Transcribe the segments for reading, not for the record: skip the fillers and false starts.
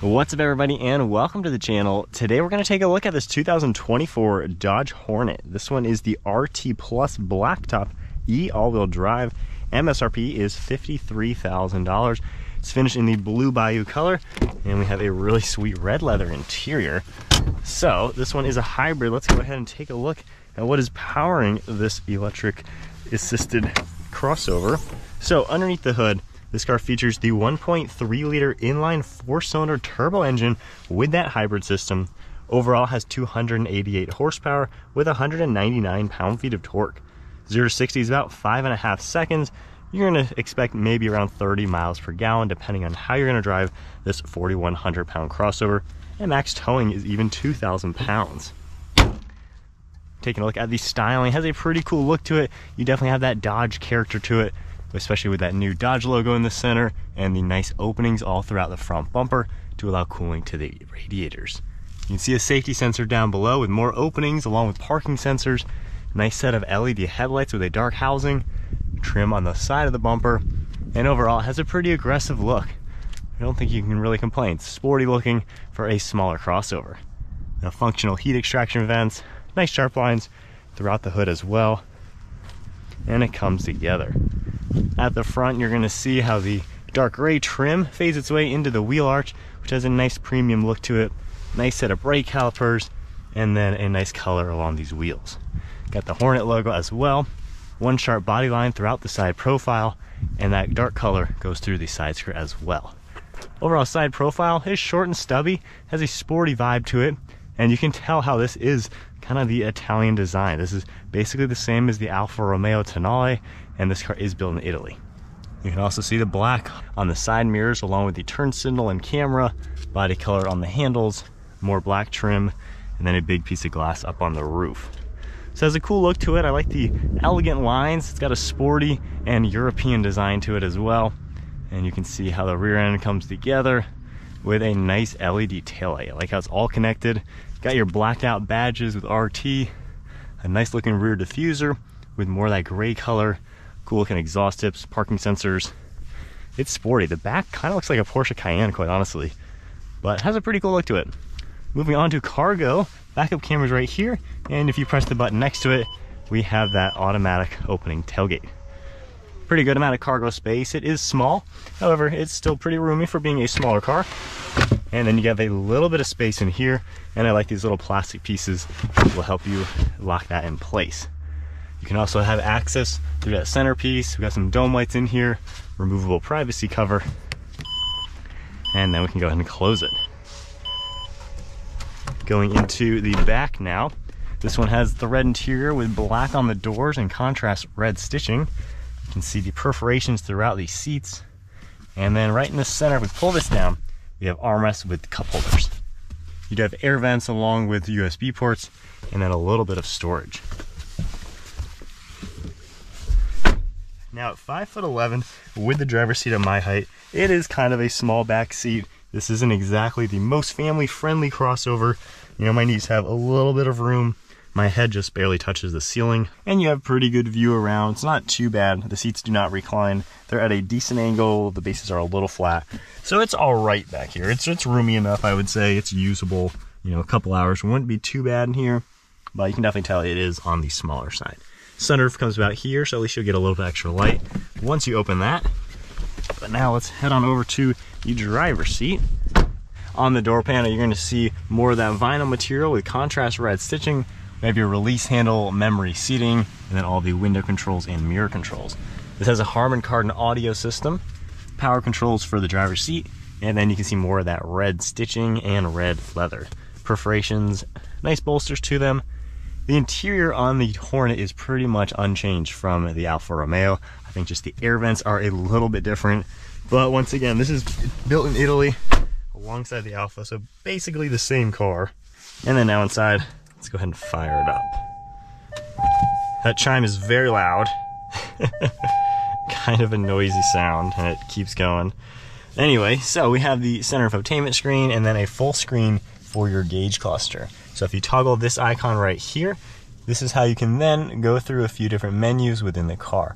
What's up, everybody, and welcome to the channel. Today we're going to take a look at this 2024 Dodge Hornet. This one is the RT Plus Blacktop E all-wheel drive. MSRP is $53,000. It's finished in the Blue Bayou color, and we have a really sweet red leather interior. So this one is a hybrid. Let's go ahead and take a look at what is powering this electric assisted crossover. So underneath the hood, this car features the 1.3 liter inline 4-cylinder turbo engine with that hybrid system. Overall has 288 horsepower with 199 pound-feet of torque. 0 to 60 is about 5.5 seconds. You're going to expect maybe around 30 miles per gallon depending on how you're going to drive this 4,100 pound crossover. And max towing is even 2,000 pounds. Taking a look at the styling, it has a pretty cool look to it. You definitely have that Dodge character to it, especially with that new Dodge logo in the center and the nice openings all throughout the front bumper to allow cooling to the radiators. You can see a safety sensor down below with more openings along with parking sensors. Nice set of LED headlights with a dark housing, trim on the side of the bumper, and overall it has a pretty aggressive look. I don't think you can really complain. It's sporty looking for a smaller crossover. Now, functional heat extraction vents, nice sharp lines throughout the hood as well, and it comes together. At the front, you're going to see how the dark gray trim fades its way into the wheel arch, which has a nice premium look to it. Nice set of brake calipers, and then a nice color along these wheels. Got the Hornet logo as well. One sharp body line throughout the side profile, and that dark color goes through the side skirt as well. Overall side profile is short and stubby, has a sporty vibe to it, and you can tell how this is kind of the Italian design. This is basically the same as the Alfa Romeo Tonale, and this car is built in Italy. You can also see the black on the side mirrors along with the turn signal and camera, body color on the handles, more black trim, and then a big piece of glass up on the roof. So it has a cool look to it. I like the elegant lines. It's got a sporty and European design to it as well. And you can see how the rear end comes together with a nice LED taillight. I like how it's all connected. Got your blacked out badges with RT, a nice looking rear diffuser with more of that gray color, cool looking exhaust tips, parking sensors. It's sporty. The back kind of looks like a Porsche Cayenne, quite honestly, but has a pretty cool look to it. Moving on to cargo, backup cameras right here, and if you press the button next to it, we have that automatic opening tailgate. Pretty good amount of cargo space. It is small, however, it's still pretty roomy for being a smaller car. And then you have a little bit of space in here, and I like these little plastic pieces that will help you lock that in place. You can also have access through that centerpiece. We've got some dome lights in here, removable privacy cover, and then we can go ahead and close it. Going into the back now, this one has the red interior with black on the doors and contrast red stitching. You can see the perforations throughout the seats. And then right in the center, if we pull this down, we have armrests with cup holders. You do have air vents along with USB ports, and then a little bit of storage. Now at 5'11", with the driver's seat at my height, it is kind of a small back seat. This isn't exactly the most family-friendly crossover. You know, my knees have a little bit of room. My head just barely touches the ceiling, and you have pretty good view around. It's not too bad. The seats do not recline. They're at a decent angle. The bases are a little flat, so it's all right back here. It's roomy enough, I would say. It's usable. You know, a couple hours wouldn't be too bad in here, but you can definitely tell it is on the smaller side. Sunroof comes about here, so at least you'll get a little bit extra light once you open that. But now let's head on over to the driver's seat. On the door panel, you're going to see more of that vinyl material with contrast red stitching. We have your release handle, memory seating, and then all the window controls and mirror controls. This has a Harman Kardon audio system, power controls for the driver's seat, and then you can see more of that red stitching and red leather. Perforations, nice bolsters to them. The interior on the Hornet is pretty much unchanged from the Alfa Romeo. I think just the air vents are a little bit different, but once again, this is built in Italy alongside the Alfa, so basically the same car. And then now inside, let's go ahead and fire it up. That chime is very loud. Kind of a noisy sound, and it keeps going. Anyway, so we have the center infotainment screen and then a full screen for your gauge cluster. So if you toggle this icon right here, this is how you can then go through a few different menus within the car.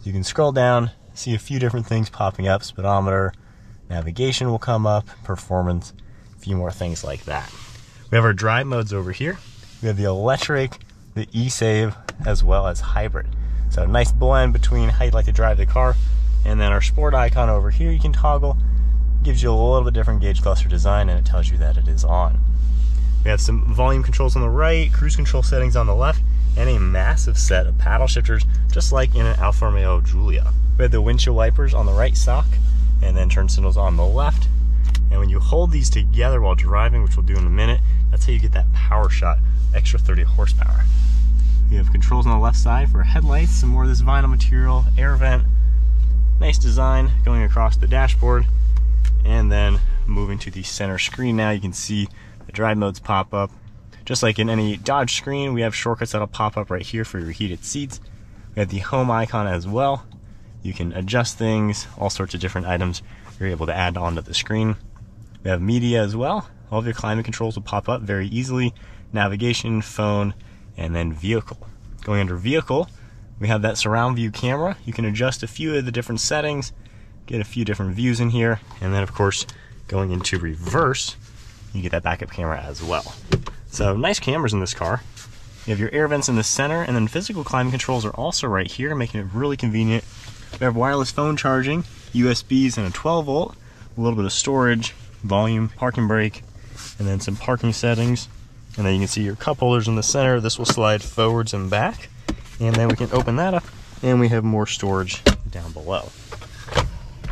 You can scroll down, see a few different things popping up. Speedometer, navigation will come up, performance, few more things like that. We have our drive modes over here. We have the electric, the e-save, as well as hybrid. So a nice blend between how you'd like to drive the car. And then our sport icon over here you can toggle. Gives you a little bit different gauge cluster design, and it tells you that it is on. We have some volume controls on the right, cruise control settings on the left, and a massive set of paddle shifters, just like in an Alfa Romeo Giulia. We have the windshield wipers on the right sock, and then turn signals on the left. And when you hold these together while driving, which we'll do in a minute, that's how you get that power shot, extra 30 horsepower. We have controls on the left side for headlights, some more of this vinyl material, air vent, nice design going across the dashboard. And then moving to the center screen now, you can see the drive modes pop up. Just like in any Dodge screen, we have shortcuts that'll pop up right here for your heated seats. We have the home icon as well. You can adjust things, all sorts of different items you're able to add onto the screen. We have media as well. All of your climate controls will pop up very easily. Navigation, phone, and then vehicle. Going under vehicle, we have that surround view camera. You can adjust a few of the different settings, get a few different views in here, and then of course going into reverse you get that backup camera as well. So nice cameras in this car. You have your air vents in the center, and then physical climate controls are also right here, making it really convenient. We have wireless phone charging, USBs, and a 12 volt, a little bit of storage, volume, parking brake, and then some parking settings. And then you can see your cup holders in the center. This will slide forwards and back, and then we can open that up and we have more storage down below.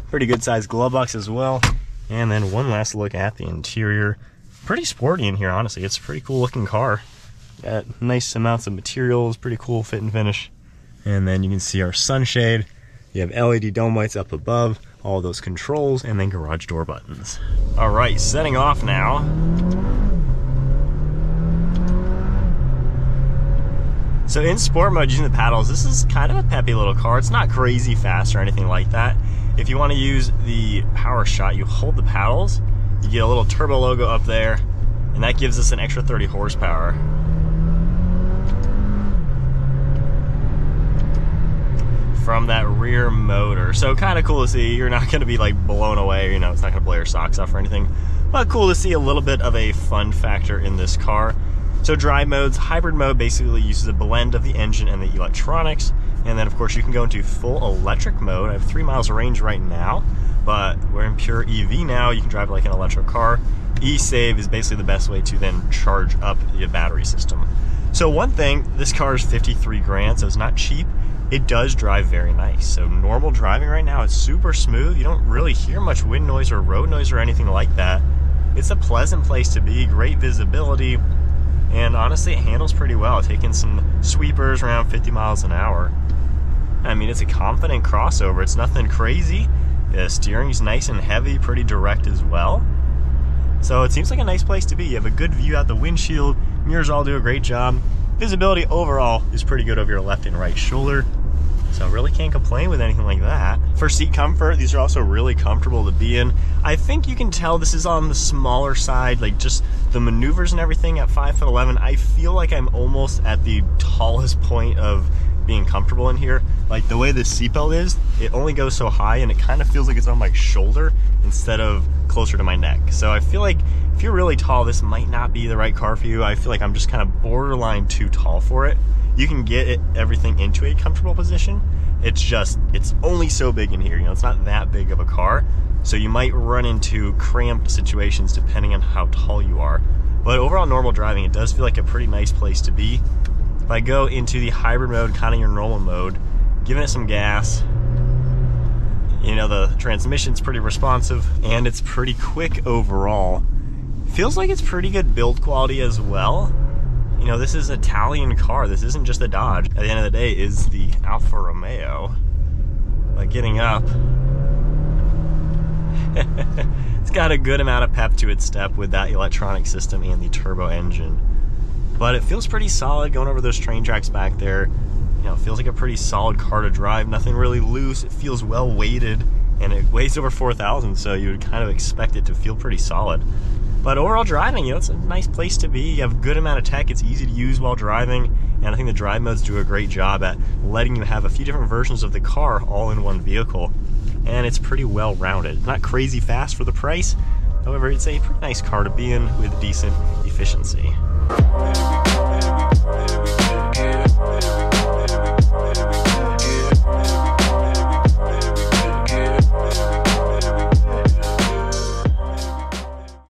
Pretty good sized glove box as well. And then one last look at the interior. Pretty sporty in here, honestly. It's a pretty cool looking car. Got nice amounts of materials, pretty cool fit and finish. And then you can see our sunshade. You have LED dome lights up above, all those controls, and then garage door buttons. All right, setting off now. So in sport mode, using the paddles, this is kind of a peppy little car. It's not crazy fast or anything like that. If you want to use the power shot, you hold the paddles, you get a little turbo logo up there, and that gives us an extra 30 horsepower. From that rear motor. So kind of cool to see. You're not going to be like blown away, you know, it's not going to blow your socks off or anything. But cool to see a little bit of a fun factor in this car. So drive modes, hybrid mode basically uses a blend of the engine and the electronics. And then of course you can go into full electric mode. I have 3 miles of range right now, but we're in pure EV now. You can drive like an electric car. E-save is basically the best way to then charge up the battery system. So one thing, this car is 53 grand, so it's not cheap. It does drive very nice. So normal driving right now, it's super smooth. You don't really hear much wind noise or road noise or anything like that. It's a pleasant place to be, great visibility. And honestly, it handles pretty well, taking some sweepers around 50 miles an hour. I mean, it's a confident crossover. It's nothing crazy. The steering's nice and heavy, pretty direct as well. So it seems like a nice place to be. You have a good view out the windshield. Mirrors all do a great job. Visibility overall is pretty good over your left and right shoulder. So really can't complain with anything like that. For seat comfort, these are also really comfortable to be in. I think you can tell this is on the smaller side, like just the maneuvers and everything at 5'11". I feel like I'm almost at the tallest point of being comfortable in here. Like the way the seatbelt is, it only goes so high and it kind of feels like it's on my shoulder instead of closer to my neck. So I feel like if you're really tall, this might not be the right car for you. I feel like I'm just kind of borderline too tall for it. You can get everything into a comfortable position. It's only so big in here. You know, it's not that big of a car. So you might run into cramped situations depending on how tall you are. But overall normal driving, it does feel like a pretty nice place to be. If I go into the hybrid mode, kind of your normal mode, giving it some gas, you know, the transmission's pretty responsive and it's pretty quick overall. Feels like it's pretty good build quality as well. You know, this is an Italian car. This isn't just a Dodge. At the end of the day, is the Alfa Romeo. But getting up, it's got a good amount of pep to its step with that electronic system and the turbo engine. But it feels pretty solid going over those train tracks back there. You know, it feels like a pretty solid car to drive. Nothing really loose. It feels well weighted, and it weighs over 4,000, so you would kind of expect it to feel pretty solid. But overall driving, you know, it's a nice place to be. You have a good amount of tech. It's easy to use while driving. And I think the drive modes do a great job at letting you have a few different versions of the car all in one vehicle. And it's pretty well rounded. Not crazy fast for the price, However, it's a pretty nice car to be in with decent efficiency.